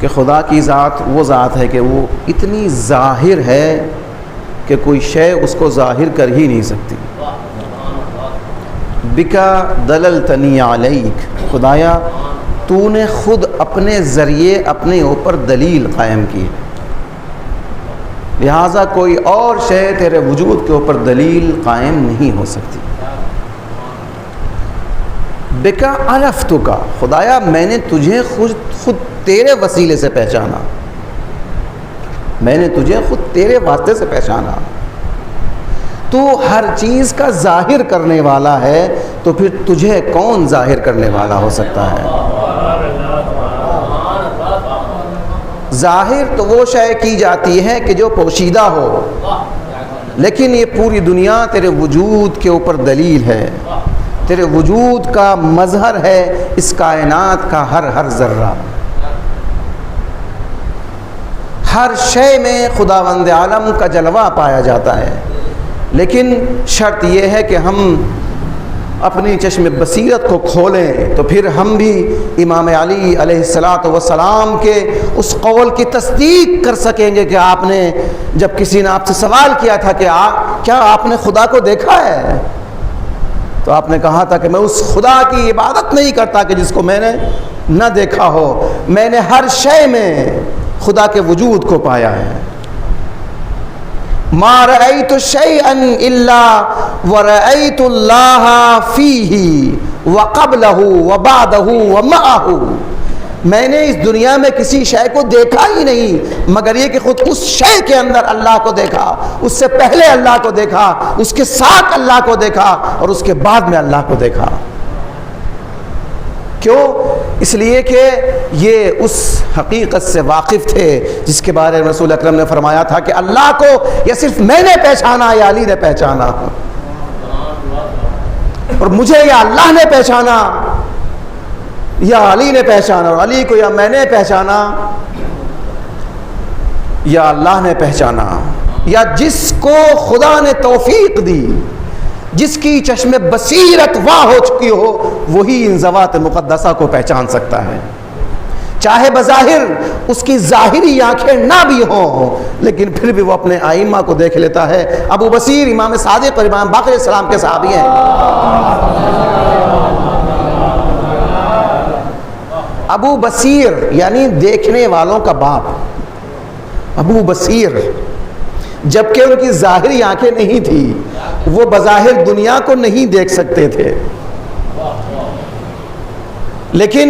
کہ خدا کی ذات وہ ذات ہے کہ وہ اتنی ظاہر ہے کہ کوئی شے اس کو ظاہر کر ہی نہیں سکتی. بکا دللتنی علیک، خدایا تو نے خود اپنے ذریعے اپنے اوپر دلیل قائم کی، لہٰذا کوئی اور شے تیرے وجود کے اوپر دلیل قائم نہیں ہو سکتی. بکا عرفتک، خدایا میں نے تجھے خود تیرے وسیلے سے پہچانا، میں نے تجھے خود تیرے واسطے سے پہچانا. تو ہر چیز کا ظاہر کرنے والا ہے تو پھر تجھے کون ظاہر کرنے والا ہو سکتا ہے؟ ظاہر تو وہ شے کی جاتی ہے کہ جو پوشیدہ ہو، لیکن یہ پوری دنیا تیرے وجود کے اوپر دلیل ہے، تیرے وجود کا مظہر ہے اس کائنات کا ہر ذرہ. ہر شے میں خداوند عالم کا جلوہ پایا جاتا ہے، لیکن شرط یہ ہے کہ ہم اپنی چشم بصیرت کو کھولیں تو پھر ہم بھی امام علی علیہ الصلاۃ والسلام کے اس قول کی تصدیق کر سکیں گے کہ آپ نے جب کسی نے آپ سے سوال کیا تھا کہ کیا آپ نے خدا کو دیکھا ہے، تو آپ نے کہا تھا کہ میں اس خدا کی عبادت نہیں کرتا کہ جس کو میں نے نہ دیکھا ہو، میں نے ہر شے میں خدا کے وجود کو پایا ہے. ما رأیت شیئا الا ورأیت اللہ فیہ وقبلہ وبعدہ ومعہ، میں نے اس دنیا میں کسی شے کو دیکھا ہی نہیں مگر یہ کہ خود اس شے کے اندر اللہ کو دیکھا، اس سے پہلے اللہ کو دیکھا، اس کے ساتھ اللہ کو دیکھا اور اس کے بعد میں اللہ کو دیکھا. کیوں؟ اس لیے کہ یہ اس حقیقت سے واقف تھے جس کے بارے میں رسول اکرم نے فرمایا تھا کہ اللہ کو یا صرف میں نے پہچانا یا علی نے پہچانا، اور مجھے یا اللہ نے پہچانا یا علی نے پہچانا، اور علی کو یا میں نے پہچانا یا اللہ نے پہچانا، یا جس کو خدا نے توفیق دی، جس کی چشم بصیرت واہ ہو چکی ہو، وہی ان ذوات مقدسہ کو پہچان سکتا ہے. چاہے بظاہر اس کی ظاہری آنکھیں نہ بھی ہوں، لیکن پھر بھی وہ اپنے ائمہ کو دیکھ لیتا ہے. ابو بصیر امام صادق اور امام باقر علیہ السلام کے صحابی ہیں. ابو بصیر یعنی دیکھنے والوں کا باپ، ابو بصیر، جبکہ ان کی ظاہری آنکھیں نہیں تھی، وہ بظاہر دنیا کو نہیں دیکھ سکتے تھے، لیکن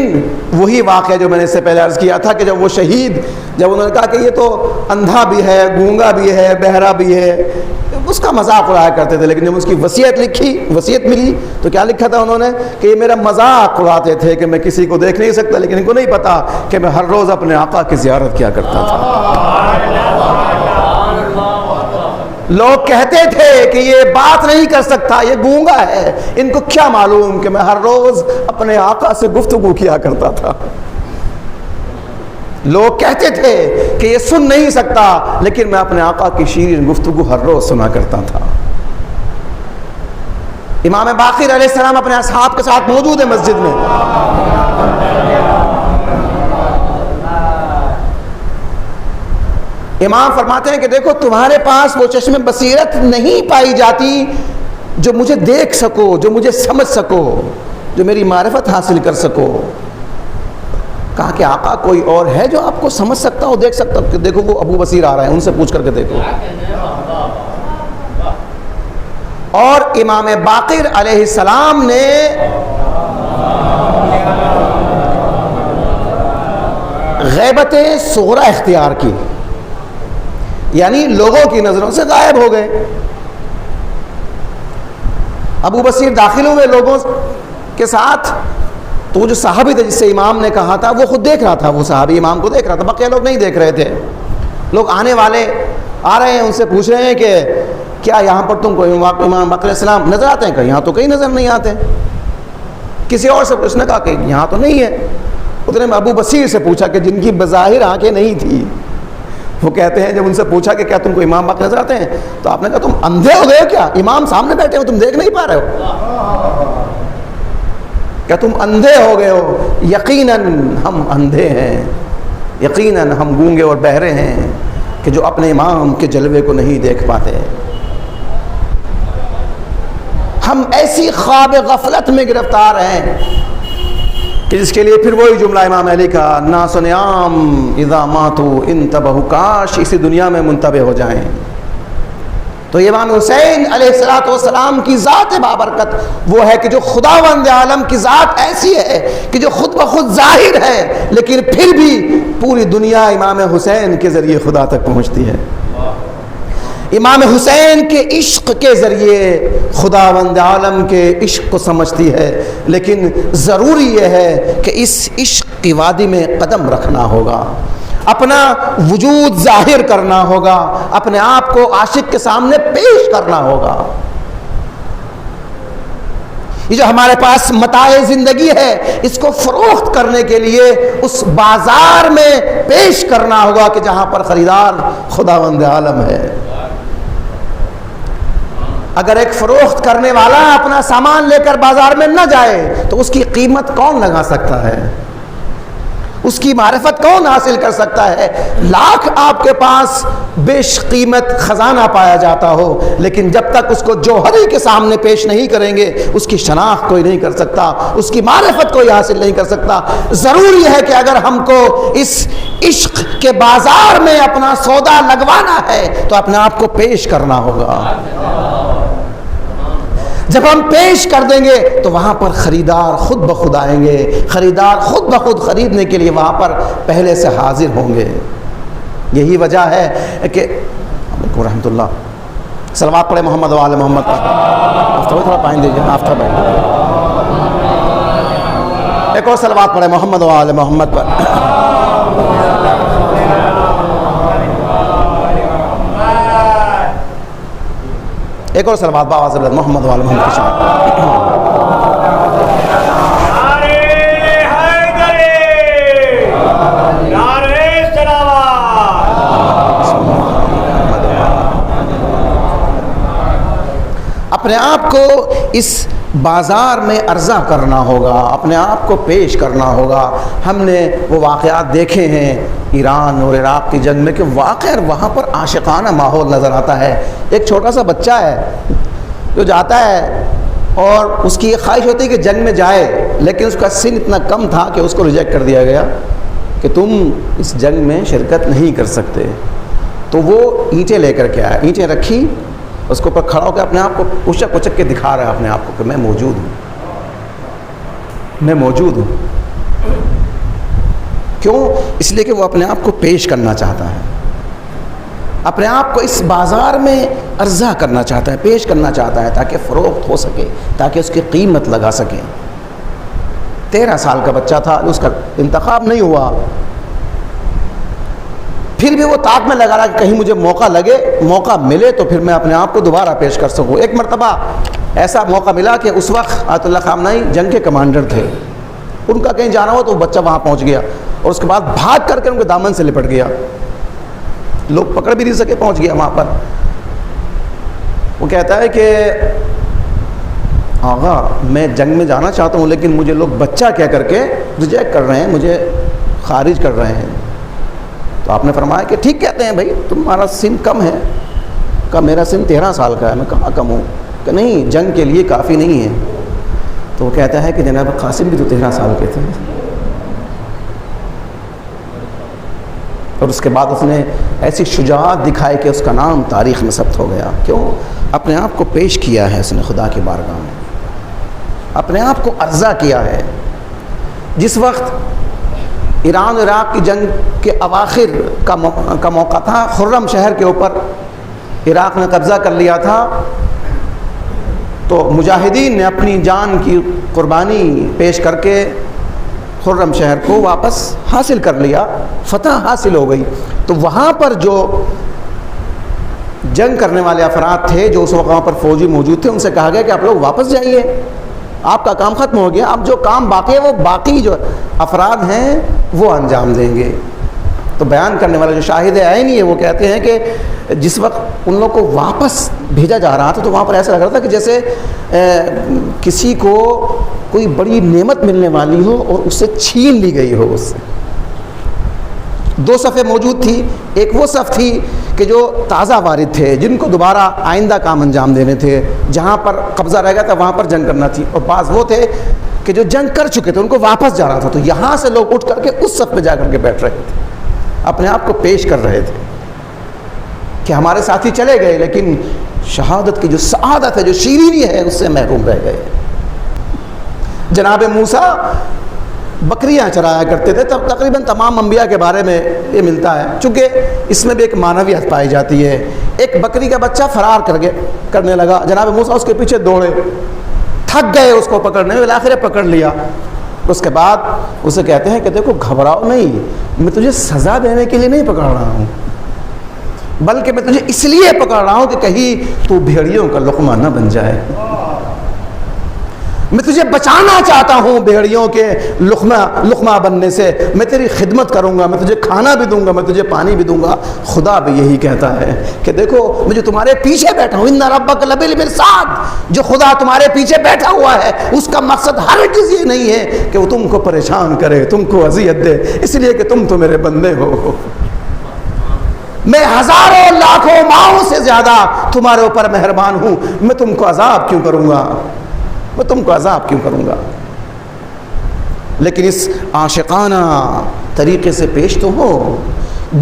وہی واقعہ جو میں نے اس سے پہلے عرض کیا تھا کہ جب وہ شہید، جب انہوں نے کہا کہ یہ تو اندھا بھی ہے، گونگا بھی ہے، بہرا بھی ہے، اس کا مذاق اڑایا کرتے تھے. لیکن جب اس کی وصیت ملی تو کیا لکھا تھا انہوں نے کہ یہ میرا مذاق اڑاتے تھے کہ میں کسی کو دیکھ نہیں سکتا، لیکن ان کو نہیں پتا کہ میں ہر روز اپنے آقا کی زیارت کیا کرتا تھا. لوگ کہتے تھے کہ یہ بات نہیں کر سکتا، یہ گونگا ہے، ان کو کیا معلوم کہ میں ہر روز اپنے آقا سے گفتگو کیا کرتا تھا. لوگ کہتے تھے کہ یہ سن نہیں سکتا، لیکن میں اپنے آقا کی شیرین گفتگو ہر روز سنا کرتا تھا. امام باقر علیہ السلام اپنے اصحاب کے ساتھ موجود ہے مسجد میں. امام فرماتے ہیں کہ دیکھو تمہارے پاس وہ چشم بصیرت نہیں پائی جاتی جو مجھے دیکھ سکو، جو مجھے سمجھ سکو، جو میری معرفت حاصل کر سکو. کہا کہ آقا کوئی اور ہے جو آپ کو سمجھ سکتا ہو، دیکھ سکتا ہو؟ کہ دیکھو وہ ابو بصیر آ رہے ہیں، ان سے پوچھ کر کے دیکھو. اور امام باقر علیہ السلام نے غیبت صغرا اختیار کی، یعنی لوگوں کی نظروں سے غائب ہو گئے. ابو بصیر داخل ہوئے لوگوں کے ساتھ، تو وہ جو صحابی تھے جس سے امام نے کہا تھا وہ خود دیکھ رہا تھا، وہ صحابی امام کو دیکھ رہا تھا، بقیہ لوگ نہیں دیکھ رہے تھے. لوگ آنے والے آ رہے ہیں، ان سے پوچھ رہے ہیں کہ کیا یہاں پر تم کو امام باقر علیہ السلام نظر آتے ہیں؟ کہ یہاں تو کہیں نظر نہیں آتے. کسی اور سے اس نے کہا کہ یہاں تو نہیں ہے. اس نے ابو بصیر سے پوچھا کہ جن کی بظاہر آنکھیں نہیں تھی، وہ کہتے ہیں جب ان سے پوچھا کہ کیا تم کو امام باقر نظر آتے ہیں، تو آپ نے کہا تم اندھے ہو گئے ہو کیا؟ امام سامنے بیٹھے ہو، تم دیکھ نہیں پا رہے ہو؟ کیا تم اندھے ہو گئے ہو؟ یقیناً ہم اندھے ہیں. یقیناً ہم گونگے اور بہرے ہیں کہ جو اپنے امام کے جلوے کو نہیں دیکھ پاتے. ہم ایسی خواب غفلت میں گرفتار ہیں کہ جس کے لیے پھر وہی جملہ امام علی کا الناس نیام اذا ماتوا انتبہوا، کاش اسی دنیا میں منتبہ ہو جائیں. تو امام حسین علیہ الصلوۃ والسلام کی ذات بابرکت وہ ہے کہ جو خداوند عالم کی ذات ایسی ہے کہ جو خود بخود ظاہر ہے، لیکن پھر بھی پوری دنیا امام حسین کے ذریعے خدا تک پہنچتی ہے. امام حسین کے عشق کے ذریعے خداوند عالم کے عشق کو سمجھتی ہے. لیکن ضروری یہ ہے کہ اس عشق کی وادی میں قدم رکھنا ہوگا، اپنا وجود ظاہر کرنا ہوگا، اپنے آپ کو عاشق کے سامنے پیش کرنا ہوگا. یہ جو ہمارے پاس متاع زندگی ہے، اس کو فروخت کرنے کے لیے اس بازار میں پیش کرنا ہوگا کہ جہاں پر خریدار خداوند عالم ہے. اگر ایک فروخت کرنے والا اپنا سامان لے کر بازار میں نہ جائے تو اس کی قیمت کون لگا سکتا ہے؟ اس کی معرفت کون حاصل کر سکتا ہے؟ لاکھ آپ کے پاس بیش قیمت خزانہ پایا جاتا ہو، لیکن جب تک اس کو جوہری کے سامنے پیش نہیں کریں گے اس کی شناخت کوئی نہیں کر سکتا، اس کی معرفت کوئی حاصل نہیں کر سکتا. ضروری ہے کہ اگر ہم کو اس عشق کے بازار میں اپنا سودا لگوانا ہے تو اپنے آپ کو پیش کرنا ہوگا. جب ہم پیش کر دیں گے تو وہاں پر خریدار خود بخود آئیں گے، خریدار خود بخود خریدنے کے لیے وہاں پر پہلے سے حاضر ہوں گے. یہی وجہ ہے کہ رحمۃ اللہ صلوات پڑھے محمد و آل محمد پر. تھوڑا پائیں دیجیے، آفتاب پائیں. ایک اور صلوات پڑھے محمد و آل محمد پر. ایک اور صلوات باواز محمد و آل محمد کی شان. اپنے آپ کو اس بازار میں عرضہ کرنا ہوگا، اپنے آپ کو پیش کرنا ہوگا. ہم نے وہ واقعات دیکھے ہیں ایران اور عراق کی جنگ میں کہ واقعہ وہاں پر عاشقانہ ماحول نظر آتا ہے. ایک چھوٹا سا بچہ ہے جو جاتا ہے اور اس کی یہ خواہش ہوتی ہے کہ جنگ میں جائے، لیکن اس کا سن اتنا کم تھا کہ اس کو ریجیکٹ کر دیا گیا کہ تم اس جنگ میں شرکت نہیں کر سکتے. تو وہ اینٹیں لے کر کے آیا، اینٹیں رکھی، اس کے اوپر کھڑا ہو کے اپنے آپ کو اچک اچک کے دکھا رہا ہے اپنے آپ کو کہ میں موجود ہوں، میں موجود ہوں. کیوں؟ اس لیے کہ وہ اپنے آپ کو پیش کرنا چاہتا ہے، اپنے آپ کو اس بازار میں عرضہ کرنا چاہتا ہے، پیش کرنا چاہتا ہے تاکہ فروخت ہو سکے، تاکہ اس کی قیمت لگا سکے. 13 سال کا بچہ تھا، اس کا انتخاب نہیں ہوا، پھر بھی وہ طاق میں لگا رہا کہ کہیں مجھے موقع لگے، موقع ملے تو پھر میں اپنے آپ کو دوبارہ پیش کر سکوں. ایک مرتبہ ایسا موقع ملا کہ اس وقت آیت اللہ خامنہئی جنگ کے کمانڈر تھے، ان کا کہیں جانا ہو تو وہ بچہ وہاں پہنچ گیا اور اس کے بعد بھاگ کر کے ان کے دامن سے لپٹ گیا، لوگ پکڑ بھی نہیں سکے، پہنچ گیا وہاں پر. وہ کہتا ہے کہ آغا میں جنگ میں جانا چاہتا ہوں لیکن مجھے لوگ بچہ کہہ کر کے ریجیکٹ کر رہے ہیں، مجھے خارج کر رہے ہیں. تو آپ نے فرمایا کہ ٹھیک کہتے ہیں بھائی، تمہارا سن کم ہے. کہا میرا سن 13 سال کا ہے. میں کہاں کم ہوں؟ کہ نہیں، جنگ کے لیے کافی نہیں ہے. تو وہ کہتا ہے کہ جناب قاسم بھی تو 13 سال کے تھے. اور اس کے بعد اس نے ایسی شجاعت دکھائی کہ اس کا نام تاریخ میں ثبت ہو گیا. کیوں؟ اپنے آپ کو پیش کیا ہے اس نے خدا کی بارگاہ میں، اپنے آپ کو عرضہ کیا ہے. جس وقت ایران اور عراق کی جنگ کے اواخر کا موقع تھا، خرم شہر کے اوپر عراق نے قبضہ کر لیا تھا، تو مجاہدین نے اپنی جان کی قربانی پیش کر کے خرم شہر کو واپس حاصل کر لیا، فتح حاصل ہو گئی. تو وہاں پر جو جنگ کرنے والے افراد تھے، جو اس وقت وہاں پر فوجی موجود تھے، ان سے کہا گیا کہ آپ لوگ واپس جائیے، آپ کا کام ختم ہو گیا، اب جو کام باقی ہے وہ باقی جو افراد ہیں وہ انجام دیں گے. تو بیان کرنے والا جو شاہد عینی ہے وہ کہتے ہیں کہ جس وقت ان لوگوں کو واپس بھیجا جا رہا تھا تو وہاں پر ایسا لگ رہا تھا کہ جیسے کسی کو کوئی بڑی نعمت ملنے والی ہو اور اس سے چھین لی گئی ہو. اس سے دو صفیں موجود تھی. ایک وہ صف تھی کہ جو تازہ وارد تھے، جن کو دوبارہ آئندہ کام انجام دینے تھے، جہاں پر قبضہ رہ گیا تھا وہاں پر جنگ کرنا تھی. اور بعض وہ تھے کہ جو جنگ کر چکے تھے، ان کو واپس جانا تھا. تو یہاں سے لوگ اٹھ کر کے اس صف پہ جا کر کے بیٹھ رہے تھے، اپنے آپ کو پیش کر رہے تھے کہ ہمارے ساتھی چلے گئے لیکن شہادت کی جو سعادت ہے، جو شیرینی ہے، اس سے محروم رہ گئے. جناب موسیٰ بکریاں چرایا کرتے تھے. تب تقریباً تمام انبیاء کے بارے میں یہ ملتا ہے، چونکہ اس میں بھی ایک معنویت پائی جاتی ہے. ایک بکری کا بچہ فرار کرنے لگا. جناب موسیٰ اس کے پیچھے دوڑے، تھک گئے اس کو پکڑنے میں، بالآخر پکڑ لیا. اس کے بعد اسے کہتے ہیں کہ دیکھو گھبراؤ نہیں، میں تجھے سزا دینے کے لیے نہیں پکڑ رہا ہوں، بلکہ میں تجھے اس لیے پکڑ رہا ہوں کہ کہیں تو بھیڑیوں کا لقمہ نہ بن جائے. میں تجھے بچانا چاہتا ہوں بھیڑیوں کے لقمہ بننے سے. میں تیری خدمت کروں گا، میں تجھے کھانا بھی دوں گا، میں تجھے پانی بھی دوں گا. خدا بھی یہی کہتا ہے کہ دیکھو میں جو تمہارے پیچھے بیٹھا ہوں، ان ربک لبالمرصاد، جو خدا تمہارے پیچھے بیٹھا ہوا ہے اس کا مقصد ہرگز یہ نہیں ہے کہ وہ تم کو پریشان کرے، تم کو اذیت دے، اس لیے کہ تم تو میرے بندے ہو. میں ہزاروں لاکھوں ماؤں سے زیادہ تمہارے اوپر مہربان ہوں. میں تم کو عذاب کیوں کروں گا، میں تم کو عذاب کیوں کروں گا. لیکن اس عاشقانہ طریقے سے پیش تو ہو.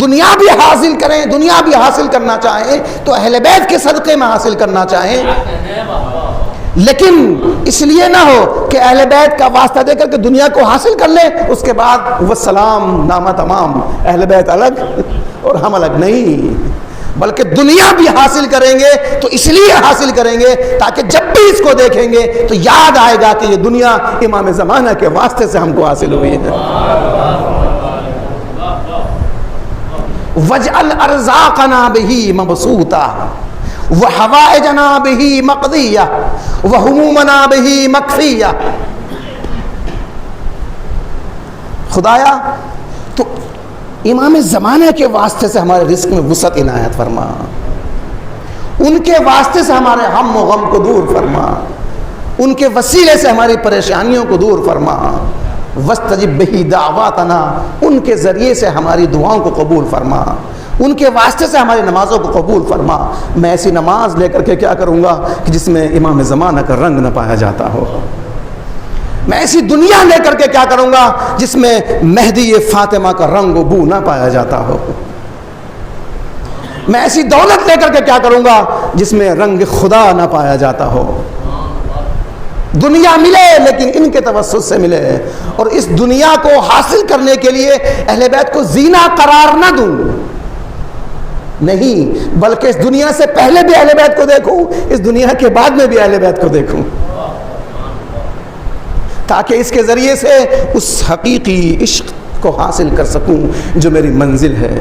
دنیا بھی حاصل کریں، دنیا بھی حاصل کرنا چاہیں تو اہل بیت کے صدقے میں حاصل کرنا چاہیں، لیکن اس لیے نہ ہو کہ اہل بیت کا واسطہ دے کر کے دنیا کو حاصل کر لیں، اس کے بعد والسلام نامہ تمام، اہل بیت الگ اور ہم الگ. نہیں، بلکہ دنیا بھی حاصل کریں گے تو اس لیے حاصل کریں گے تاکہ جب بھی اس کو دیکھیں گے تو یاد آئے گا کہ یہ دنیا امام زمانہ کے واسطے سے ہم کو حاصل ہوئی ہے. وَاجْعَلْ أَرْزَاقَنَا بِهِ مَبْسُوطًا وَحَوَائِجَنَا بِهِ مَقْضِيَّةً وَهُمُومَنَا بِهِ مَكْفِيَّةً. خدایا تو امام زمانہ کے واسطے سے ہمارے رزق میں وسعت عنایت فرما، ان کے واسطے سے ہمارے ہم و غم کو دور فرما، ان کے وسیلے سے ہماری پریشانیوں کو دور فرما. واستجب بہ دعواتنا، ان کے ذریعے سے ہماری دعاؤں کو قبول فرما، ان کے واسطے سے ہماری نمازوں کو قبول فرما. میں ایسی نماز لے کر کے کیا کروں گا کہ جس میں امام زمانہ کا رنگ نہ پایا جاتا ہو. میں ایسی دنیا لے کر کے کیا کروں گا جس میں مہدی فاطمہ کا رنگ و بو نہ پایا جاتا ہو. میں ایسی دولت لے کر کے کیا کروں گا جس میں رنگ خدا نہ پایا جاتا ہو. دنیا ملے لیکن ان کے توسط سے ملے، اور اس دنیا کو حاصل کرنے کے لیے اہل بیت کو زینہ قرار نہ دوں، نہیں، بلکہ اس دنیا سے پہلے بھی اہل بیت کو دیکھوں، اس دنیا کے بعد میں بھی اہل بیت کو دیکھوں، تاکہ اس کے ذریعے سے اس حقیقی عشق کو حاصل کر سکوں جو میری منزل ہے،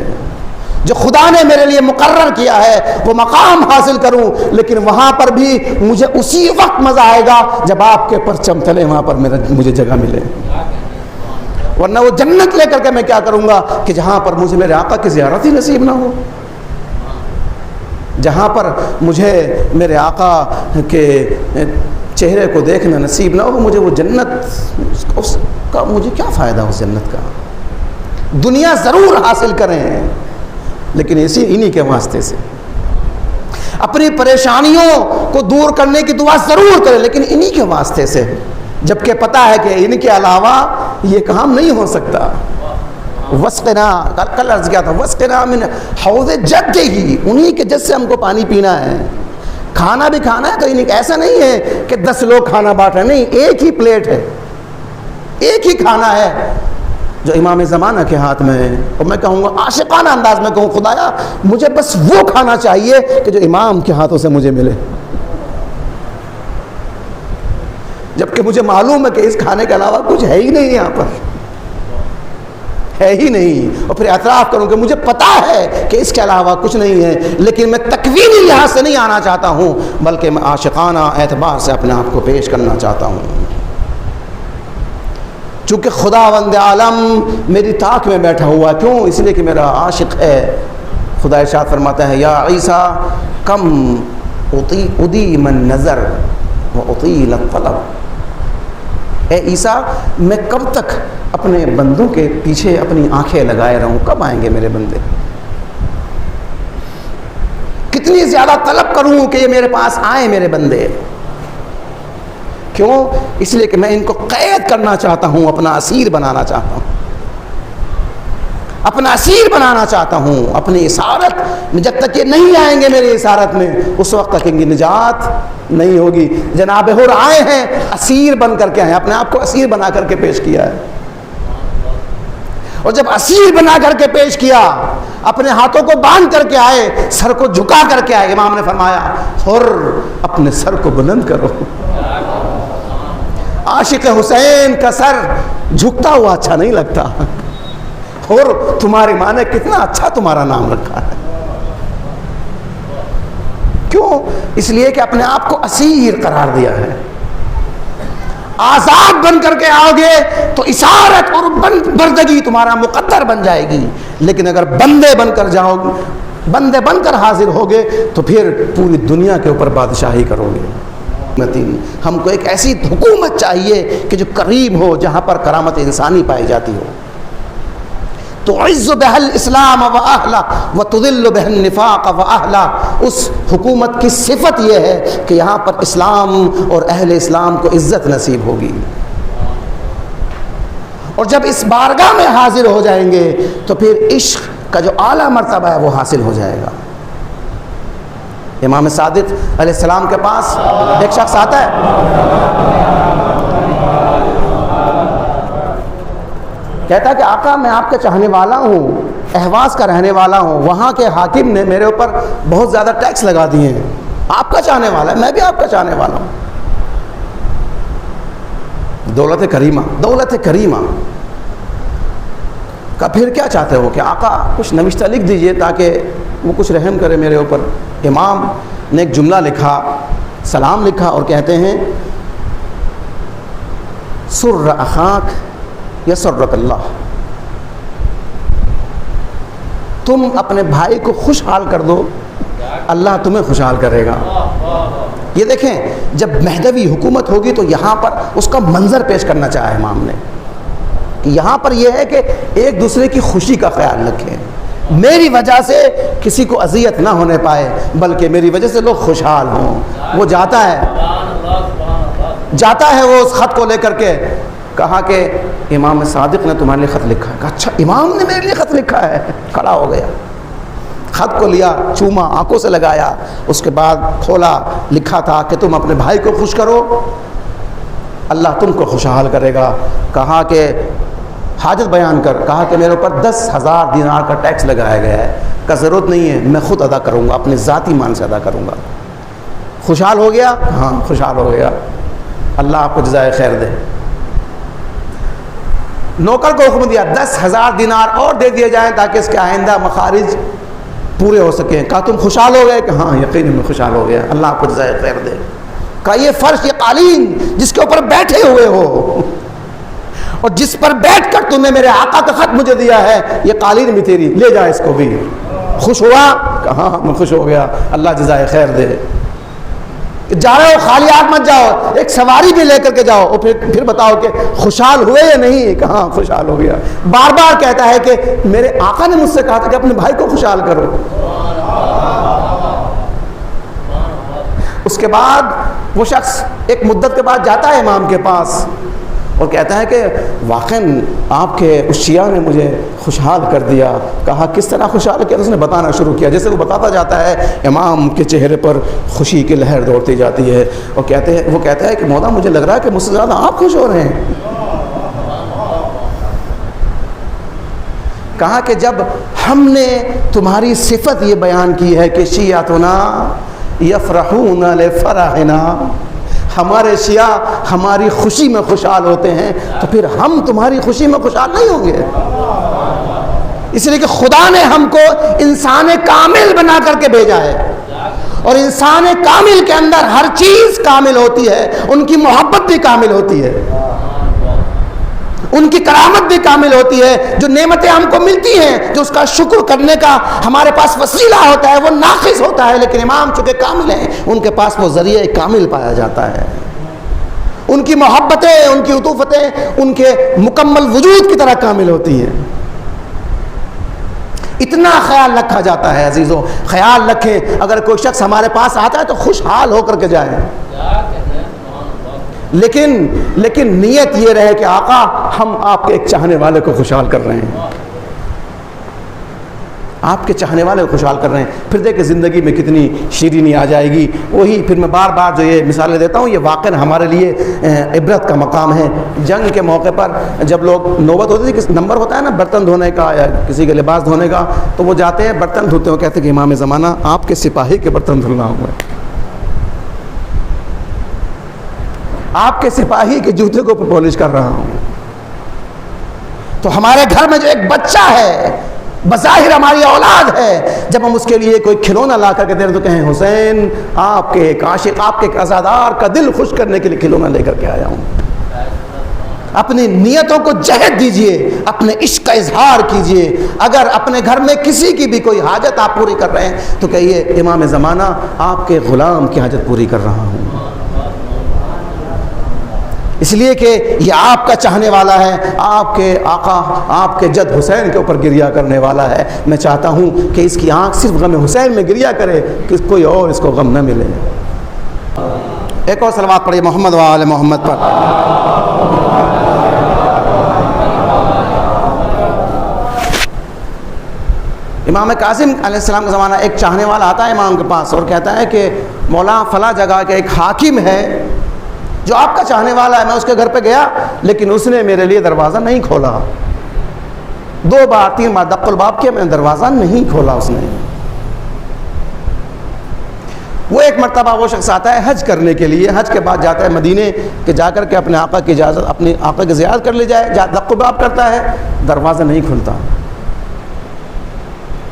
جو خدا نے میرے لیے مقرر کیا ہے، وہ مقام حاصل کروں. لیکن وہاں پر بھی مجھے اسی وقت مزہ آئے گا جب آپ کے پرچم تلے وہاں پر مجھے جگہ ملے. ورنہ وہ جنت لے کر کے میں کیا کروں گا کہ جہاں پر مجھے میرے آقا کی زیارت ہی نصیب نہ ہو، جہاں پر مجھے میرے آقا کے چہرے کو دیکھنا نصیب نہ ہو. مجھے وہ جنت اس کا مجھے کیا فائدہ اس جنت کا. دنیا ضرور حاصل کریں لیکن انہی کے واسطے سے. اپنی پریشانیوں کو دور کرنے کی دعا ضرور کریں لیکن انہی کے واسطے سے، جبکہ پتہ ہے کہ ان کے علاوہ یہ کام نہیں ہو سکتا. وسقنا، کل عرض کیا تھا، وسقنا من حوض جد ہی، انہی کے جد سے ہم کو پانی پینا ہے. کھانا بھی کھانا ہے تو ایسا نہیں ہے کہ 10 لوگ کھانا بانٹ رہے ہیں، نہیں، ایک ہی پلیٹ ہے، ایک ہی کھانا ہے جو امام زمانہ کے ہاتھ میں ہے. اور میں کہوں گا عاشقانہ انداز میں کہوں، خدایا مجھے بس وہ کھانا چاہیے کہ جو امام کے ہاتھوں سے مجھے ملے، جبکہ مجھے معلوم ہے کہ اس کھانے کے علاوہ کچھ ہے ہی نہیں، یہاں پر ہے ہی نہیں. اور پھر اعتراف کروں کہ مجھے پتا ہے کہ اس کے علاوہ کچھ نہیں ہے، لیکن میں تکوینی لحاظ سے نہیں آنا چاہتا ہوں بلکہ میں عاشقانہ اعتبار سے اپنے آپ کو پیش کرنا چاہتا ہوں. چونکہ خداوند عالم میری طاق میں بیٹھا ہوا، کیوں؟ اس لیے کہ میرا عاشق ہے. خدا ارشاد فرماتا ہے یا عیسیٰ کم ادی من نظر و اطیل الطلب. اے عیسیٰ میں کب تک اپنے بندوں کے پیچھے اپنی آنکھیں لگائے رہوں، کب آئیں گے میرے بندے؟ کتنی زیادہ طلب کروں کہ یہ میرے پاس آئیں میرے بندے؟ کیوں؟ اس لیے کہ میں ان کو قید کرنا چاہتا ہوں، اپنا اسیر بنانا چاہتا ہوں، اپنا اسیر بنانا چاہتا ہوں اپنی اسارت میں۔ جب تک یہ نہیں آئیں گے میری اسارت میں، اس وقت تک ان کی نجات نہیں ہوگی۔ جناب حر آئے ہیں اسیر بن کر کے آئے، اپنے آپ کو اسیر بنا کر کے پیش کیا ہے، اور جب اسیر بنا کر کے پیش کیا، اپنے ہاتھوں کو باندھ کر کے آئے، سر کو جھکا کر کے آئے۔ امام نے فرمایا حر اپنے سر کو بلند کرو۔ عاشق حسین کا سر جھکتا ہوا اچھا نہیں لگتا۔ اور تمہاری ماں نے کتنا اچھا تمہارا نام رکھا ہے۔ کیوں؟ اس لیے کہ اپنے آپ کو اسیر قرار دیا ہے۔ آزاد بن کر کے آؤ گے تو اسارت اور بندگی تمہارا مقدر بن جائے گی، لیکن اگر بندے بن کر جاؤ گے، بندے بن کر حاضر ہوگے تو پھر پوری دنیا کے اوپر بادشاہی کرو گے۔ ہم کو ایک ایسی حکومت چاہیے کہ جو کریم ہو، جہاں پر کرامت انسانی پائی جاتی ہو۔ تعز بها الاسلام واہلہ وتذل بها النفاق واہلہ۔ اس حکومت کی صفت یہ ہے کہ یہاں پر اسلام اور اہل اسلام کو عزت نصیب ہوگی، اور جب اس بارگاہ میں حاضر ہو جائیں گے تو پھر عشق کا جو اعلیٰ مرتبہ ہے وہ حاصل ہو جائے گا۔ امام صادق علیہ السلام کے پاس ایک شخص آتا ہے، کہتا ہے کہ آقا میں آپ کا چاہنے والا ہوں، اہواز کا رہنے والا ہوں، وہاں کے حاکم نے میرے اوپر بہت زیادہ ٹیکس لگا دیے ہیں، آپ کا چاہنے والا ہے، میں بھی آپ کا چاہنے والا ہوں۔ دولت کریمہ، دولت کریمہ کا پھر کیا چاہتے ہو کہ آقا کچھ نوشتہ لکھ دیجئے تاکہ وہ کچھ رحم کرے میرے اوپر۔ امام نے ایک جملہ لکھا، سلام لکھا، اور کہتے ہیں سر اخاک یسرک اللہ، تم اپنے بھائی کو خوشحال کر دو، اللہ تمہیں خوشحال کرے گا۔ یہ دیکھیں، جب مہدوی حکومت ہوگی تو یہاں پر اس کا منظر پیش کرنا چاہا امام نے کہ یہاں پر یہ ہے کہ ایک دوسرے کی خوشی کا خیال رکھیں، میری وجہ سے کسی کو اذیت نہ ہونے پائے بلکہ میری وجہ سے لوگ خوشحال ہوں۔ وہ جاتا ہے وہ اس خط کو لے کر کے، کہا کہ امام صادق نے تمہارے لیے خط لکھا ہے۔ کہا اچھا امام نے میرے لیے خط لکھا ہے؟ کھڑا ہو گیا، خط کو لیا، چوما، آنکھوں سے لگایا، اس کے بعد کھولا، لکھا تھا کہ تم اپنے بھائی کو خوش کرو، اللہ تم کو خوشحال کرے گا۔ کہا کہ حاجت بیان کر، کہا کہ میرے اوپر 10,000 دینار کا ٹیکس لگایا گیا ہے، کا ضرورت نہیں ہے، میں خود ادا کروں گا، اپنے ذاتی مان سے ادا کروں گا۔ خوشحال ہو گیا؟ ہاں خوشحال ہو گیا، اللہ آپ کو جزائے خیر دے۔ نوکر کو حکم دیا 10,000 دینار اور دے دیے جائیں تاکہ اس کے آئندہ مخارج پورے ہو سکیں۔ کہا تم خوشحال ہو گئے؟ کہ ہاں یقیناً میں خوشحال ہو گیا، اللہ آپ کو جزائے خیر دے۔ کہا یہ فرش، یہ قالین جس کے اوپر بیٹھے ہوئے ہو اور جس پر بیٹھ کر تم نے میرے آقا کا خط مجھے دیا ہے، یہ قالین بھی تیری، لے جا اس کو بھی۔ خوش ہوا؟ کہ ہاں میں خوش ہو گیا، اللہ جزائے خیر دے۔ جا رہے ہو خالی ہاتھ مت جاؤ، ایک سواری بھی لے کر کے جاؤ، اور پھر بتاؤ کہ خوشحال ہوئے یا نہیں؟ کہ ہاں خوشحال ہو گیا۔ بار بار کہتا ہے کہ میرے آقا نے مجھ سے کہا تھا کہ اپنے بھائی کو خوشحال کرو۔ اس کے بعد وہ شخص ایک مدت کے بعد جاتا ہے امام کے پاس اور کہتا ہے کہ واقعاً آپ کے اس شیعہ نے مجھے خوشحال کر دیا۔ کہا کس طرح خوشحال کیا؟ تو اس نے بتانا شروع کیا۔ جیسے وہ بتاتا جاتا ہے امام کے چہرے پر خوشی کی لہر دوڑتی جاتی ہے، اور وہ کہتا ہے کہ مولا مجھے لگ رہا ہے کہ مجھ سے زیادہ آپ خوش ہو رہے ہیں۔ کہا کہ جب ہم نے تمہاری صفت یہ بیان کی ہے کہ شیعتنا یفرحون لفرحنا، ہمارے شیعہ ہماری خوشی میں خوشحال ہوتے ہیں، تو پھر ہم تمہاری خوشی میں خوشحال نہیں ہوں گے؟ اس لیے کہ خدا نے ہم کو انسان کامل بنا کر کے بھیجا ہے، اور انسان کامل کے اندر ہر چیز کامل ہوتی ہے، ان کی محبت بھی کامل ہوتی ہے، ان کی کرامت بھی کامل ہوتی ہے۔ جو نعمتیں ہم کو ملتی ہیں، جو اس کا شکر کرنے کا ہمارے پاس وسیلہ ہوتا ہے، وہ ناقص ہوتا ہے، لیکن امام چونکہ کامل ہیں، ان کے پاس وہ ذریعہ کامل پایا جاتا ہے۔ ان کی محبتیں، ان کی عطوفتیں ان کے مکمل وجود کی طرح کامل ہوتی ہیں۔ اتنا خیال رکھا جاتا ہے عزیزو، خیال رکھیں اگر کوئی شخص ہمارے پاس آتا ہے تو خوشحال ہو کر کے جائیں، لیکن نیت یہ رہے کہ آقا ہم آپ کے ایک چاہنے والے کو خوشحال کر رہے ہیں، آپ کے چاہنے والے کو خوشحال کر رہے ہیں، پھر دیکھیں زندگی میں کتنی شیرینی آ جائے گی۔ وہی پھر میں بار بار جو یہ مثالیں دیتا ہوں یہ واقعاً ہمارے لیے عبرت کا مقام ہے۔ جنگ کے موقع پر جب لوگ نوبت ہوتی تھی، نمبر ہوتا ہے نا برتن دھونے کا یا کسی کے لباس دھونے کا، تو وہ جاتے ہیں برتن دھوتے ہیں، کہتے ہیں کہ امام زمانہ آپ کے سپاہی کے برتن دھلنا ہوا ہے، آپ کے سپاہی کے جوتے کو پالش کر رہا ہوں۔ تو ہمارے گھر میں جو ایک بچہ ہے، بظاہر ہماری اولاد ہے، جب ہم اس کے لیے کوئی کھلونا لا کر کے دے رہے تو کہیں حسین آپ کے ایک عاشق، آپ کے ایک عزادار کا دل خوش کرنے کے لیے کھلونا لے کر کے آیا ہوں۔ اپنی نیتوں کو جہد دیجئے، اپنے عشق کا اظہار کیجئے۔ اگر اپنے گھر میں کسی کی بھی کوئی حاجت آپ پوری کر رہے ہیں تو کہیے امام زمانہ آپ کے غلام کی حاجت پوری کر رہا ہوں، اس لیے کہ یہ آپ کا چاہنے والا ہے، آپ کے آقا آپ کے جد حسین کے اوپر گریا کرنے والا ہے۔ میں چاہتا ہوں کہ اس کی آنکھ صرف غم حسین میں گریا کرے، کہ کوئی اور اس کو غم نہ ملے۔ ایک اور صلوات پڑھیے محمد و آل محمد پر۔ امام کاظم علیہ السلام کا زمانہ ایک چاہنے والا آتا ہے امام کے پاس اور کہتا ہے کہ مولا فلاں جگہ کے ایک حاکم ہے جو آپ کا چاہنے والا ہے، میں اس کے گھر پہ گیا لیکن اس نے میرے لیے دروازہ نہیں کھولا، 2 بار 3 بار دق الباب کیا، میں نے دروازہ نہیں کھولا اس نے۔ وہ ایک مرتبہ وہ شخص آتا ہے حج کرنے کے لیے، حج کے بعد جاتا ہے مدینے کہ جا کر کے اپنے آقا کی اجازت، اپنے آقا کی زیارت کر لی جائے، دق الباب کرتا ہے، دروازہ نہیں کھلتا،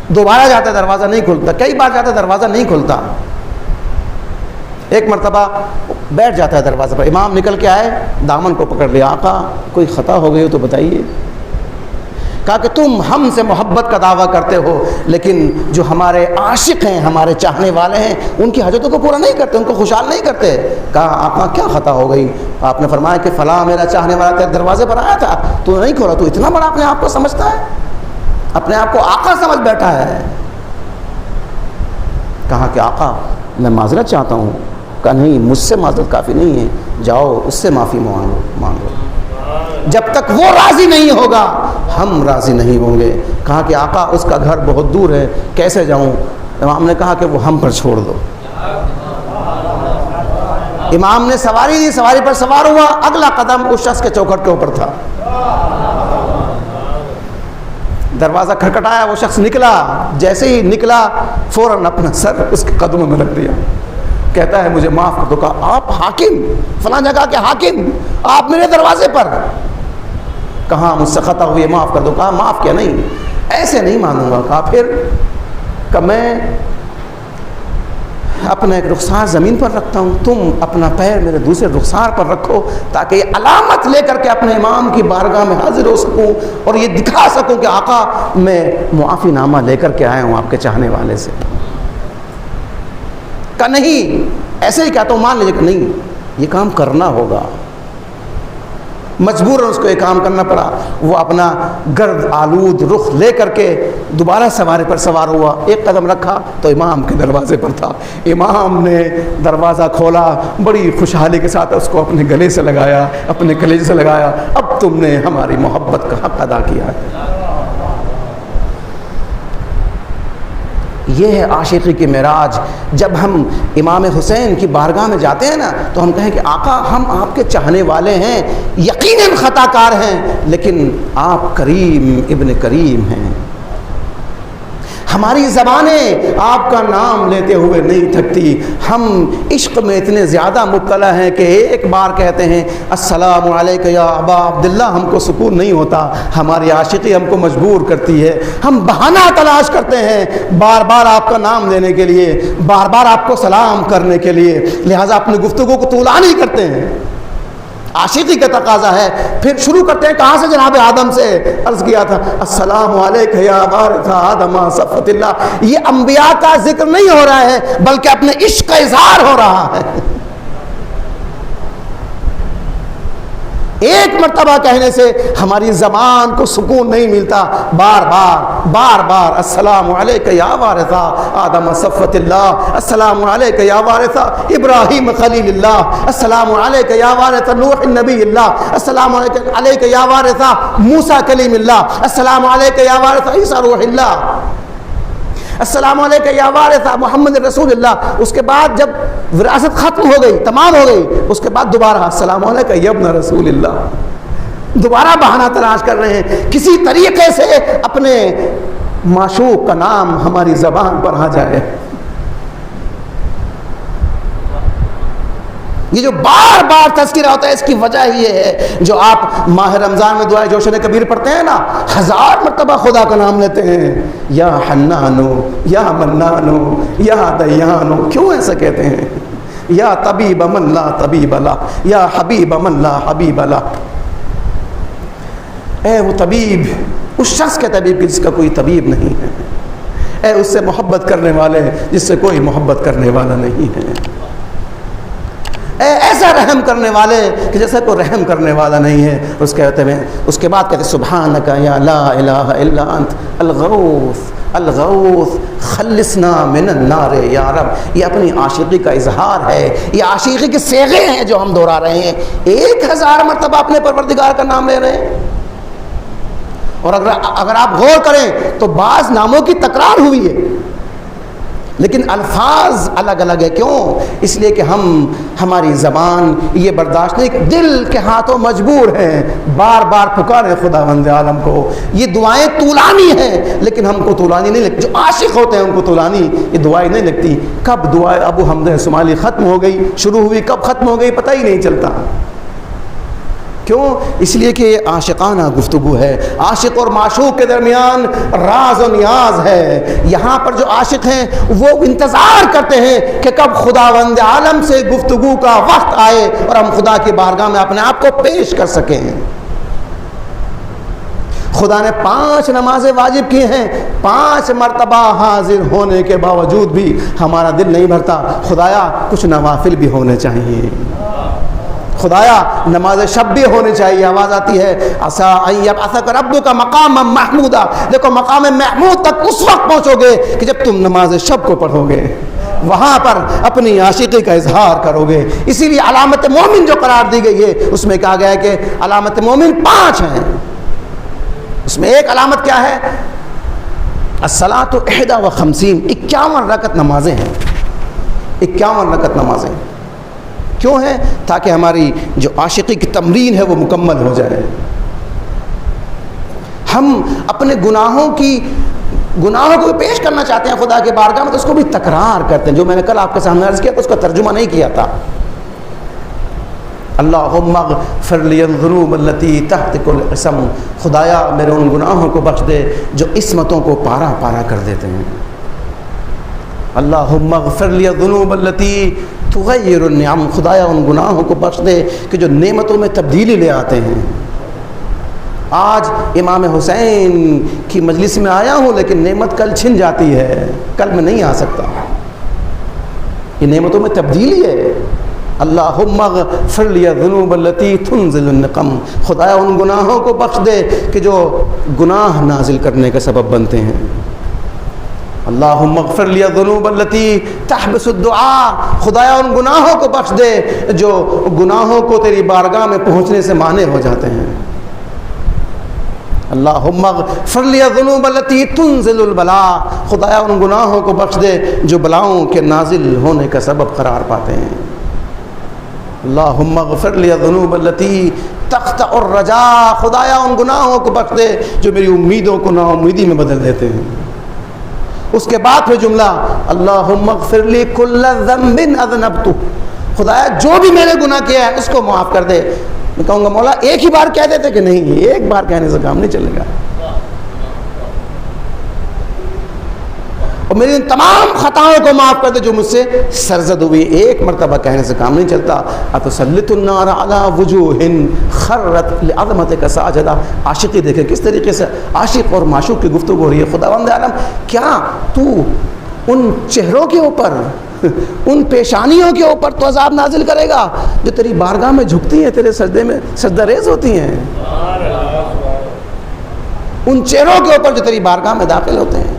دوبارہ جاتا ہے دروازہ نہیں کھلتا، کئی بار جاتا ہے دروازہ نہیں کھلتا۔ ایک مرتبہ بیٹھ جاتا ہے دروازے پر، امام نکل کے آئے، دامن کو پکڑ لیا، آقا کوئی خطا ہو گئی ہو تو بتائیے۔ کہا کہ تم ہم سے محبت کا دعویٰ کرتے ہو لیکن جو ہمارے عاشق ہیں، ہمارے چاہنے والے ہیں، ان کی حاجتوں کو پورا نہیں کرتے، ان کو خوشحال نہیں کرتے۔ کہا آقا کیا خطا ہو گئی؟ آپ نے فرمایا کہ فلاں میرا چاہنے والا تیرے دروازے پر آیا تھا، تو نہیں کھولا، تو اتنا بڑا اپنے آپ کو سمجھتا ہے، اپنے آپ کو آقا سمجھ بیٹھا ہے۔ کہا کہ آقا میں معذرت چاہتا ہوں۔ کہا نہیں، مجھ سے معذرت کافی نہیں ہے، جاؤ اس سے معافی مانگو، جب تک وہ راضی نہیں ہوگا ہم راضی نہیں ہوں گے۔ کہا کہ آقا اس کا گھر بہت دور ہے، کیسے جاؤں؟ امام نے کہا کہ وہ ہم پر چھوڑ دو۔ امام نے سواری دی، سواری پر سوار ہوا، اگلا قدم اس شخص کے چوکھٹ کے اوپر تھا۔ دروازہ کھٹکھٹایا، وہ شخص نکلا، جیسے ہی نکلا فوراً اپنا سر اس کے قدموں میں رکھ دیا، کہتا ہے مجھے معاف کر دو۔ کہا آپ حاکم، فلاں جگہ کے حاکم، آپ میرے دروازے پر؟ کہاں مجھ سے خطا ہوئی، معاف کر دو۔ کہا معاف کیا نہیں، ایسے نہیں مانوں گا۔ کہا پھر؟ کہ میں اپنا ایک رخسار زمین پر رکھتا ہوں، تم اپنا پیر میرے دوسرے رخسار پر رکھو تاکہ یہ علامت لے کر کے اپنے امام کی بارگاہ میں حاضر ہو سکوں اور یہ دکھا سکوں کہ آقا میں معافی نامہ لے کر کے آیا ہوں آپ کے چاہنے والے سے۔ کہ نہیں، ایسے ہی کہتا ہوں مان لیجیے کہ نہیں، یہ کام کرنا ہوگا۔ مجبوراً اس کو یہ کام کرنا پڑا۔ وہ اپنا گرد آلود رخ لے کر کے دوبارہ سواری پر سوار ہوا، ایک قدم رکھا تو امام کے دروازے پر تھا۔ امام نے دروازہ کھولا، بڑی خوشحالی کے ساتھ اس کو اپنے گلے سے لگایا، اپنے کلیجے سے لگایا، اب تم نے ہماری محبت کا حق ادا کیا ہے۔ یہ ہے عاشقی کی معراج۔ جب ہم امام حسین کی بارگاہ میں جاتے ہیں نا تو ہم کہیں کہ آقا ہم آپ کے چاہنے والے ہیں، یقیناً خطا کار ہیں، لیکن آپ کریم ابن کریم ہیں۔ ہماری زبانیں آپ کا نام لیتے ہوئے نہیں تھکتی، ہم عشق میں اتنے زیادہ مبتلا ہیں کہ ایک بار کہتے ہیں السلام علیکم یا ابا عبداللہ، ہم کو سکون نہیں ہوتا، ہماری عاشقی ہم کو مجبور کرتی ہے، ہم بہانہ تلاش کرتے ہیں بار بار آپ کا نام لینے کے لیے، بار بار آپ کو سلام کرنے کے لیے، لہٰذا اپنی گفتگو کو طولانی نہیں کرتے ہیں، عاشقی کا تقاضا ہے۔ پھر شروع کرتے ہیں کہاں سے؟ جناب آدم سے۔ عرض کیا تھا السلام علیکم یا وارث آدم صفوۃ اللہ، یہ انبیاء کا ذکر نہیں ہو رہا ہے بلکہ اپنے عشق کا اظہار ہو رہا ہے۔ ایک مرتبہ کہنے سے ہماری زبان کو سکون نہیں ملتا، بار بار السلام علیک یا وارث آدم صفوت اللہ، السلام علیک یا وارث ابراہیم خلیل اللہ، السلام علیک یا وارث نوح نبی اللہ، السلام علیک یا وارث موسیٰ کلیم اللہ، السلام علیک یا وارث عیسیٰ روح اللہ، السلام علیکم یا وارث محمد رسول اللہ۔ اس کے بعد جب وراثت ختم ہو گئی، تمام ہو گئی، اس کے بعد دوبارہ السلام علیکم یا ابن رسول اللہ، دوبارہ بہانہ تلاش کر رہے ہیں کسی طریقے سے اپنے معشوق کا نام ہماری زبان پر آ جائے۔ یہ جو بار بار تذکرہ ہوتا ہے اس کی وجہ یہ ہے، جو آپ ماہ رمضان میں دعائے جوشن کبیر پڑھتے ہیں نا، 1000 مرتبہ خدا کا نام لیتے ہیں، یا حنانو یا منانو یا دیانو، کیوں ایسا کہتے ہیں؟ یا طبیب من لا طبیب له، یا حبیب من لا حبیب له، اے وہ طبیب، اس شخص کے طبیب جس کا کوئی طبیب نہیں ہے، اے اس سے محبت کرنے والے جس سے کوئی محبت کرنے والا نہیں ہے، اے ایسا رحم کرنے والے کہ جیسے کوئی رحم کرنے والا نہیں ہے۔ اس کے بعد کہتے سبحانک یا لا الہ الا انت الغوث الغوث خلصنا من النار یا رب۔ یہ اپنی عاشقی کا اظہار ہے، یہ عاشقی کے صیغے ہیں جو ہم دہرا رہے ہیں، 1000 مرتبہ اپنے پروردگار کا نام لے رہے ہیں۔ اور اگر آپ غور کریں تو بعض ناموں کی تکرار ہوئی ہے لیکن الفاظ الگ الگ ہے، کیوں؟ اس لیے کہ ہماری زبان یہ برداشت نہیں، دل کے ہاتھوں مجبور ہیں بار بار پکارے خداوند عالم کو۔ یہ دعائیں طولانی ہیں لیکن ہم کو طولانی نہیں لگتی، جو عاشق ہوتے ہیں ان کو طولانی یہ دعائیں نہیں لگتی۔ کب دعائیں ابو حمد شمالی ختم ہو گئی، شروع ہوئی، کب ختم ہو گئی پتہ ہی نہیں چلتا۔ کیوں؟ اس لیے کہ یہ عاشقانہ گفتگو ہے، عاشق اور معشوق کے درمیان راز و نیاز ہے۔ یہاں پر جو عاشق ہیں وہ انتظار کرتے ہیں کہ کب خداوند عالم سے گفتگو کا وقت آئے اور ہم خدا کی بارگاہ میں اپنے آپ کو پیش کر سکیں۔ خدا نے 5 نمازیں واجب کی ہیں، 5 مرتبہ حاضر ہونے کے باوجود بھی ہمارا دل نہیں بھرتا۔ خدایا کچھ نوافل بھی ہونے چاہیے، خدایا نماز شب بھی ہونی چاہیے۔ آواز آتی ہے عسیٰ ان یبعثک ربک مقاما محمودا، دیکھو مقام محمود تک اس وقت پہنچو گے کہ جب تم نماز شب کو پڑھو گے، وہاں پر اپنی عاشقی کا اظہار کرو گے۔ اسی لیے علامت مومن جو قرار دی گئی ہے اس میں کہا گیا ہے کہ علامت مومن 5 ہیں۔ اس میں ایک علامت کیا ہے؟ الصلاۃ 51 51 رکعت نمازیں ہیں، 51 رکعت نمازیں کیوں ہیں؟ تاکہ ہماری جو عاشقی کی تمرین ہے وہ مکمل ہو جائے۔ ہم اپنے گناہوں کو پیش کرنا چاہتے ہیں خدا کے بارگاہ میں، تو اس کو بھی تکرار کرتے ہیں، جو میں نے کل آپ کے سامنے عرض کیا تو اس کا ترجمہ نہیں کیا تھا۔ اللہم اغفر لی الذنوب التی تحتک القسم، خدایا میرے ان گناہوں کو بخش دے جو عصمتوں کو پارا پارا کر دیتے ہیں۔ اللہم اغفر لی الذنوب التی تغیر النعم، خدایا ان گناہوں کو بخش دے کہ جو نعمتوں میں تبدیلی لے آتے ہیں۔ آج امام حسین کی مجلس میں آیا ہوں لیکن نعمت کل چھن جاتی ہے، کل میں نہیں آ سکتا، یہ نعمتوں میں تبدیلی ہے۔ اللہم اغفر لی الذنوب التی تنزل النقم، خدایا ان گناہوں کو بخش دے کہ جو گناہ نازل کرنے کا سبب بنتے ہیں۔ اللہم اغفر لی الذنوب التی تحبس الدعاء، خدایا ان گناہوں کو بخش دے جو گناہوں کو تیری بارگاہ میں پہنچنے سے مانع ہو جاتے ہیں۔ اللہم اغفر لی الذنوب التی تنزل البلاء، خدایا ان گناہوں کو بخش دے جو بلاؤں کے نازل ہونے کا سبب قرار پاتے ہیں۔ اللہم اغفر لی الذنوب التی تقطع الرجاء، خدایا ان گناہوں کو بخش دے جو میری امیدوں کو نا امیدی میں بدل دیتے ہیں۔ اس کے بعد پھر جملہ اللہم اغفر لی کل ذنب اذنبتہ، خدایا جو بھی میں نے گناہ کیا ہے اس کو معاف کر دے۔ میں کہوں گا مولا ایک ہی بار کہہ دیتے کہ نہیں، ایک بار کہنے سے کام نہیں چلے گا، اور میری ان تمام خطاؤں کو معاف کر دے جو مجھ سے سرزد ہوئی، ایک مرتبہ کہنے سے کام نہیں چلتا۔ اتسلط النار علی وجوہ خرت لعظمتک ساجدہ، عاشقی دیکھے کس طریقے سے عاشق اور معشوق کی گفتگو ہو رہی ہے۔ خداوند عالم کیا تو ان چہروں کے اوپر ان پیشانیوں کے اوپر تو عذاب نازل کرے گا جو تیری بارگاہ میں جھکتی ہیں، تیرے سجدے میں سجدہ ریز ہوتی ہیں، ان چہروں کے اوپر جو تیری بارگاہ میں داخل ہوتے ہیں۔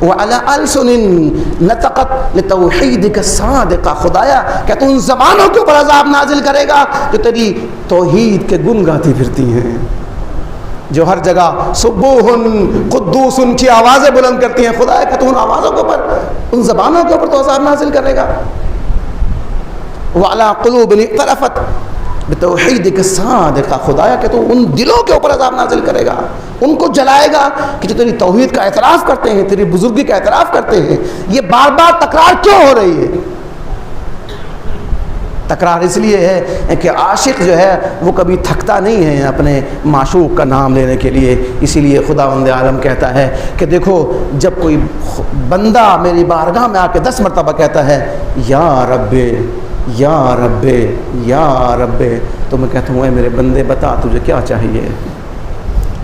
وَعَلَىٰ أَلْسُنٍ نَطَقَتْ لِتَوْحِيدِكَ الصَّادِقَ، خدایا کیا تو ان زبانوں کے اوپر عذاب نازل کرے گا جو تیری توحید کے گن گاتی پھرتی ہیں، جو ہر جگہ سبوح قدوس کی آوازیں بلند کرتی ہیں؟ خدایا کہ تو ان آوازوں کے اوپر، ان زبانوں کے اوپر تو عذاب نازل کرے گا۔ وَعَلَىٰ قُلُوبٍ اقْتَرَفَتْ بِتَوْحِيدِكَ الصَّادِقَ، خدایا کہ تو ان دلوں کے اوپر عذاب نازل کرے گا، ان کو جلائے گا کہ جو تیری توحید کا اعتراف کرتے ہیں، تیری بزرگی کا اعتراف کرتے ہیں۔ یہ بار بار تکرار کیوں ہو رہی ہے؟ تکرار اس لیے ہے کہ عاشق جو ہے وہ کبھی تھکتا نہیں ہے اپنے معشوق کا نام لینے کے لیے۔ اسی لیے خداوند عالم کہتا ہے کہ دیکھو جب کوئی بندہ میری بارگاہ میں آ کے 10 مرتبہ کہتا ہے یا رب یا رب یا رب، تو میں کہتا ہوں اے میرے بندے بتا تجھے کیا چاہیے؟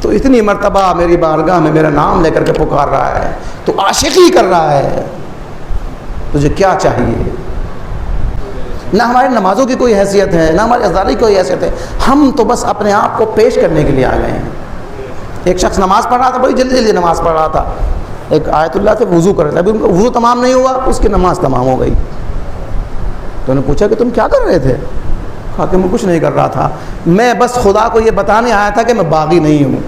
تو اتنی مرتبہ میری بارگاہ میں میرا نام لے کر کے پکار رہا ہے، تو عاشقی کر رہا ہے، تجھے کیا چاہیے؟ نہ ہماری نمازوں کی کوئی حیثیت ہے، نہ ہماری ازاری کی کوئی حیثیت ہے، ہم تو بس اپنے آپ کو پیش کرنے کے لیے آ گئے ہیں۔ ایک شخص نماز پڑھ رہا تھا، بڑی جلدی جلدی نماز پڑھ رہا تھا، ایک آیت اللہ سے وضو کر رہا تھا، ابھی ان کا وضو تمام نہیں ہوا، اس کی نماز تمام ہو گئی۔ تو انہوں نے پوچھا کہ تم کیا کر رہے تھے؟ کہا کہ میں کچھ نہیں کر رہا تھا، میں بس خدا کو یہ بتانے آیا تھا کہ میں باغی نہیں ہوں،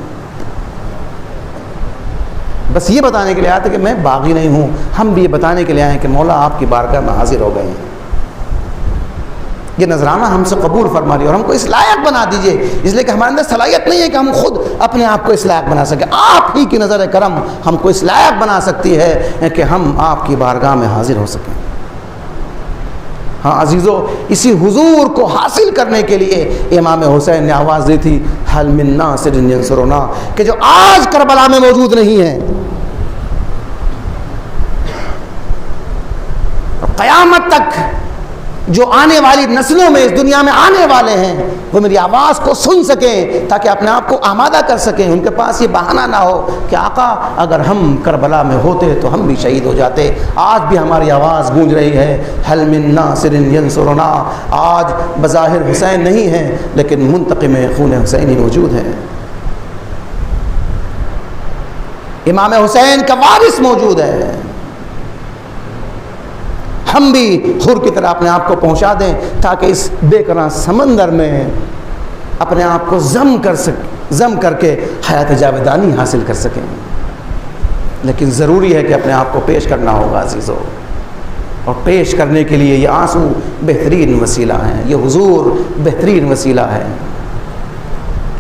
بس یہ بتانے کے لیے آیا تھا کہ میں باغی نہیں ہوں۔ ہم بھی یہ بتانے کے لیے آئے ہیں کہ مولا آپ کی بارگاہ میں حاضر ہو گئے ہیں، یہ نذرانہ ہم سے قبول فرما لیے اور ہم کو اس لائق بنا دیجئے، اس لیے کہ ہمارے اندر صلاحیت نہیں ہے کہ ہم خود اپنے آپ کو اس لائق بنا سکیں، آپ ہی کی نظر کرم ہم کو اس لائق بنا سکتی ہے کہ ہم آپ کی بارگاہ میں حاضر ہو سکیں۔ ہاں عزیزو، اسی حضور کو حاصل کرنے کے لیے امام حسین نے آواز دی تھی حل من ناصر ینصرنا، کہ جو آج کربلا میں موجود نہیں ہے، قیامت تک جو آنے والی نسلوں میں اس دنیا میں آنے والے ہیں وہ میری آواز کو سن سکیں، تاکہ اپنے آپ کو آمادہ کر سکیں، ان کے پاس یہ بہانہ نہ ہو کہ آقا اگر ہم کربلا میں ہوتے تو ہم بھی شہید ہو جاتے۔ آج بھی ہماری آواز گونج رہی ہے حل من ناصر ینصرنا، آج بظاہر حسین نہیں ہے لیکن منتقم خون حسینی موجود ہے، امام حسین کا وارث موجود ہے۔ ہم بھی خور کی طرح اپنے آپ کو پہنچا دیں تاکہ اس بے کران سمندر میں اپنے آپ کو ضم کر کے حیات جاودانی حاصل کر سکیں۔ لیکن ضروری ہے کہ اپنے آپ کو پیش کرنا ہوگا عزیزو، اور پیش کرنے کے لیے یہ آنسو بہترین وسیلہ ہیں، یہ حضور بہترین وسیلہ ہے۔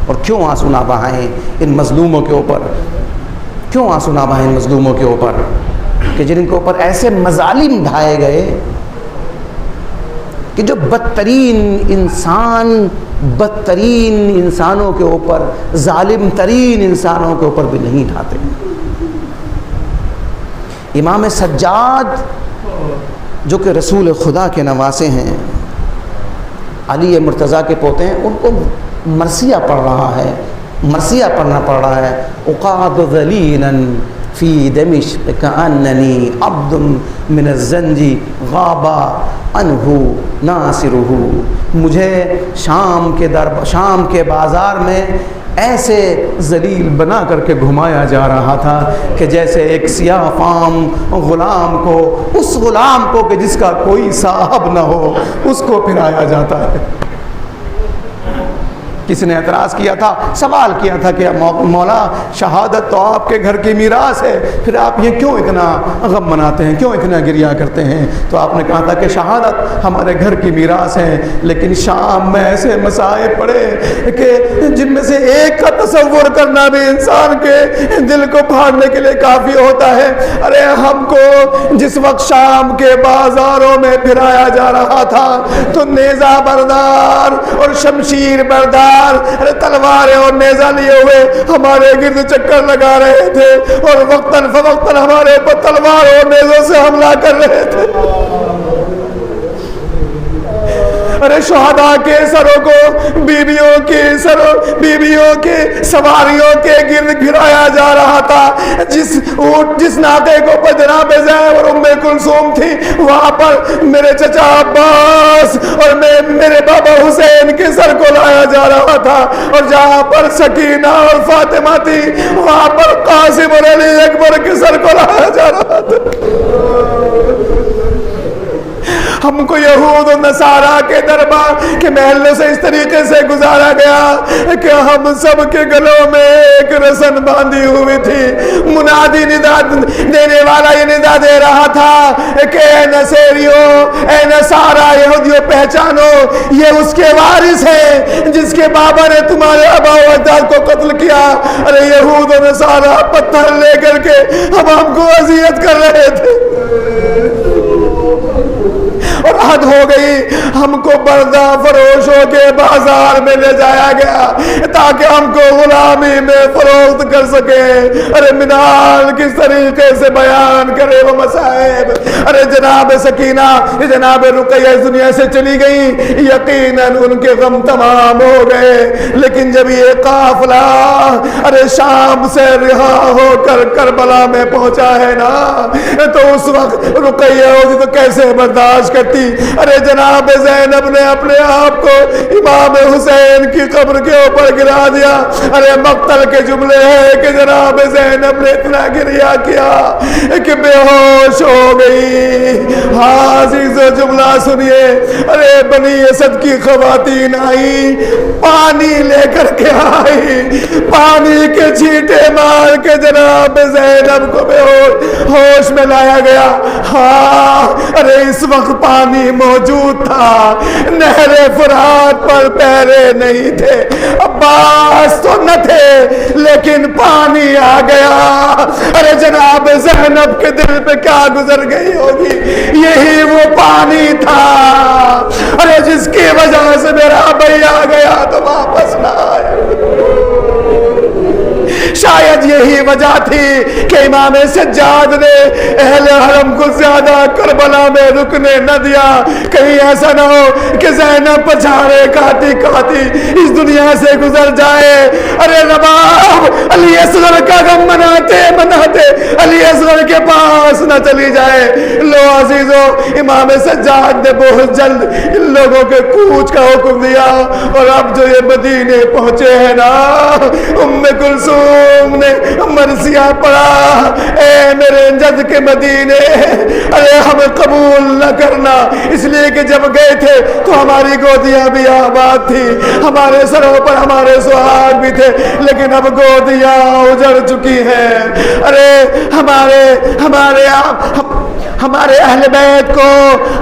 اور کیوں آنسو نہ بہائیں ان مظلوموں کے اوپر، کیوں آنسو نہ بہائیں ان مظلوموں کے اوپر کہ جن کے اوپر ایسے مظالم ڈھائے گئے کہ جو بدترین انسانوں کے اوپر، ظالم ترین انسانوں کے اوپر بھی نہیں ڈھاتے۔ امام سجاد جو کہ رسول خدا کے نواسے ہیں، علی مرتضیٰ کے پوتے ہیں، ان کو مرثیہ پڑھ رہا ہے، مرثیہ پڑھنا پڑ رہا ہے۔ اقعد ذلیلا فی دمشق کأننی عبد من الزنج غاب عنہ ناصرہ، مجھے شام کے بازار میں ایسے ذلیل بنا کر کے گھمایا جا رہا تھا کہ جیسے ایک سیاہ فام غلام کو، اس غلام کو کہ جس کا کوئی صاحب نہ ہو، اس کو پھرایا جاتا ہے۔ کسی نے اعتراض کیا تھا، سوال کیا تھا کہ مولا شہادت تو آپ کے گھر کی میراث ہے، پھر آپ یہ کیوں اتنا غم مناتے ہیں، کیوں اتنا گریہ کرتے ہیں؟ تو آپ نے کہا تھا کہ شہادت ہمارے گھر کی میراث ہے، لیکن شام میں ایسے مصائب پڑے کہ جن میں سے ایک کا تصور کرنا بھی انسان کے دل کو پھاڑنے کے لیے کافی ہوتا ہے۔ ارے ہم کو جس وقت شام کے بازاروں میں پھرایا جا رہا تھا تو نیزہ بردار اور شمشیر بردار تلواریں اور نیزہ لیے ہوئے ہمارے گرد چکر لگا رہے تھے، اور وقتاً فوقتاً ہمارے پر تلوار اور نیزوں سے حملہ کر رہے تھے۔ ارے شہداء کے سروں کو بیویوں کے سواریوں کے گرد گھرایا جا رہا تھا، جس اونٹ جس ناقے کے اوپر جناب زینب اور ام کلثوم تھی، وہاں پر میرے چچا عباس اور میرے بابا حسین کے سر کو لایا جا رہا تھا، اور جہاں پر سکینہ اور فاطمہ تھی وہاں پر قاسم اور علی اکبر کے سر کو لایا جا رہا تھا۔ ہم کو یہود و نصارہ کے دربار کے محلے سے اس طریقے سے گزارا گیا کہ ہم سب کے گلوں میں ایک رسن باندھی ہوئی تھی۔ منادی ندا دینے والا یہ ندا دے رہا تھا کہ اے نصیریو، اے نصارہ، یہودیوں پہچانو، یہ اس کے وارث ہیں جس کے بابا نے تمہارے آبا و اجداد کو قتل کیا۔ ارے یہود و نصارہ پتھر لے کر کے اب ہم کو اذیت کر رہے تھے، اور حد ہو گئی، ہم کو بردہ فروشوں کے بازار میں لے جایا گیا تاکہ ہم کو غلامی میں فروخت کر سکے۔ ارے منال کس طریقے سے بیان کرے وہ مصائب۔ ارے جناب سکینہ، جناب رقیہ اس دنیا سے چلی گئی، یقیناً ان کے غم تمام ہو گئے، لیکن جب یہ قافلہ ارے شام سے رہا ہو کر کربلا میں پہنچا ہے نا، تو اس وقت رقیہ ہوتی تو کیسے برداشت کرتی۔ ارے جناب زینب نے اپنے آپ کو امام حسین کی قبر کے اوپر گرا دیا۔ ارے مقتل کے جملے ہیں کہ جناب زینب نے اتنا گریا کیا کہ بے ہوش ہو گئی۔ ہاں عزیزو جملہ سنیے، ارے بنی اسد کی خواتین آئی، پانی لے کر کے آئی، پانی کے چھینٹے مار کے جناب زینب کو بے ہوش میں لایا گیا۔ ہاں ارے اس وقت پانی موجود تھا، نہر فرات پر پیرے نہیں تھے، عباس تو نہ تھے، لیکن پانی آ گیا۔ ارے جناب زینب کے دل پہ کیا گزر گئی ہوگی، یہی وہ پانی تھا ارے جس کی وجہ سے میرا بھائی آ گیا تو واپس نہ آیا۔ شاید یہی وجہ تھی کہ امام سجاد نے اہل حرم کو زیادہ کربلا میں رکنے نہ دیا، کہیں ایسا نہ ہو کہ زینب پچھاڑے کاٹی کاٹی اس دنیا سے گزر جائے۔ ارے رباب علی اصغر کا غم مناتے مناتے علی اصغر کے پاس نہ چلی جائے۔ لو عزیزو، امام سجاد نے بہت جلد ان لوگوں کے کوچ کا حکم دیا، اور اب جو یہ مدینے پہنچے ہیں نا، ام کلثوم نے مرثیہ پڑھا، اے میرے جد کے مدینے، ارے ہمیں قبول نہ کرنا، اس لیے کہ جب گئے تھے تو ہماری گودیاں بھی آباد تھی، ہمارے سروں پر ہمارے سہاگ بھی تھے، لیکن اب گودیاں اجڑ چکی ہیں۔ ارے ہمارے اہل بیت کو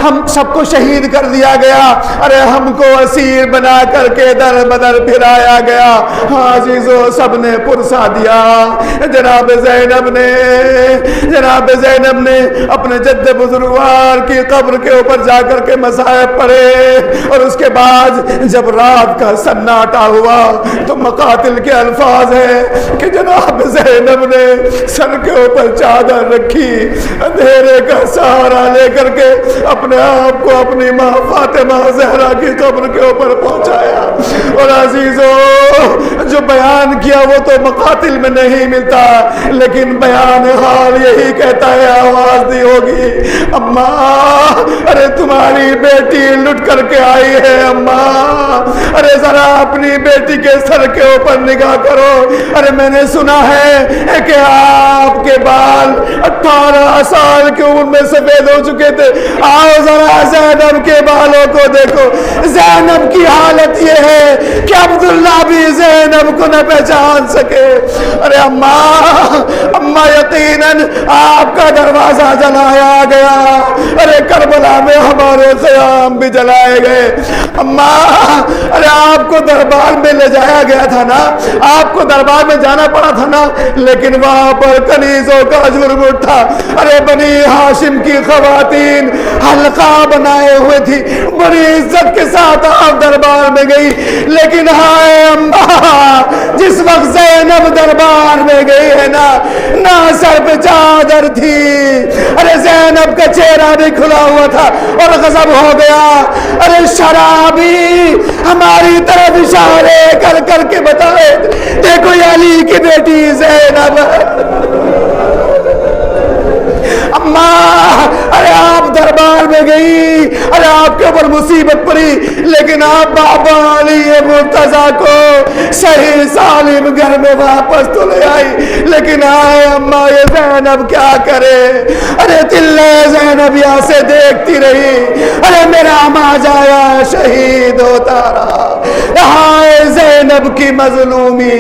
ہم سب کو شہید کر دیا گیا، ارے ہم کو اسیر بنا کر کے در بدر پھرایا گیا۔ ہاں عزیزو، سب نے پرسا دیا۔ جناب زینب نے اپنے جد بزرگوار کی قبر کے اوپر جا کر کے مصائب پڑھے، اور اس کے بعد جب رات کا سناٹا ہوا تو مقاتل کے الفاظ ہیں کہ جناب زینب نے سر کے اوپر چادر رکھی، اندھیرے کا سہارا لے کر کے اپنے آپ کو اپنی ماں فاطمہ زہرا کی قبر کے اوپر پہنچایا۔ اور عزیزو، جو بیان کیا وہ تو مقاتل میں نہیں ملتا، لیکن بیان حال یہی کہتا ہے، آواز دی ہوگی، اماں ارے تمہاری بیٹی لٹ کر کے آئی ہے، اماں ارے ذرا اپنی بیٹی کے سر کے اوپر نگاہ کرو، ارے میں نے سنا ہے کہ آپ کے بال 18 سال کی عمر میں سفید ہو چکے تھے، آؤ ذرا زینب کے بالوں کو دیکھو۔ زینب کی حالت یہ ہے کہ عبداللہ بھی زینب کو نہ پہچان سکے۔ ارے اماں یقیناً آپ کا دروازہ جلایا گیا، ارے کربلا میں ہمارے خیام بھی جلائے گئے۔ اماں ارے آپ کو دربار میں لے جایا گیا تھا نا، آپ کو دربار میں جانا پڑا تھا نا، لیکن وہاں پر کنیزوں کا جرم اٹھا۔ ارے بنی ہاشم کی خواتین حلقہ بنائے ہوئے تھی، بڑی عزت کے ساتھ آپ دربار میں گئی، لیکن ہائے اماں جس وقت زینب دربار میں گئی ہے نہ سر پہ چادر تھی، ارے زینب کا چہرہ بھی کھلا ہوا تھا اور غضب ہو گیا۔ ارے شرابی ہماری طرف اشارے کر کر کے بتائے، دیکھو یہ علی کی بیٹی زینب، مصیبت پڑی، لیکن آپ بابا علی مرتضیٰ کو صحیح سالم گھر میں واپس تو لے آئی، لیکن آئے اماں یہ زینب کیا کرے؟ ارے دل زینب یہاں سے دیکھتی رہی، ارے میرا ماں جایا شہید ہوتا رہا۔ ہائے زینب کی مظلومی،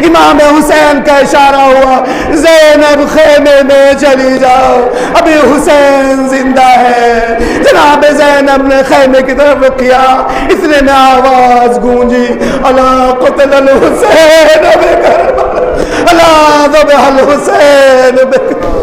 امام حسین کا اشارہ ہوا، زینب خیمے میں چلی جاؤ، ابھی حسین زندہ ہے۔ جناب زینب نے خیمے کی طرف کیا، اتنے میں آواز گونجی، الا قتل الحسین بکربلا، الا ذبح الحسین بکربلا۔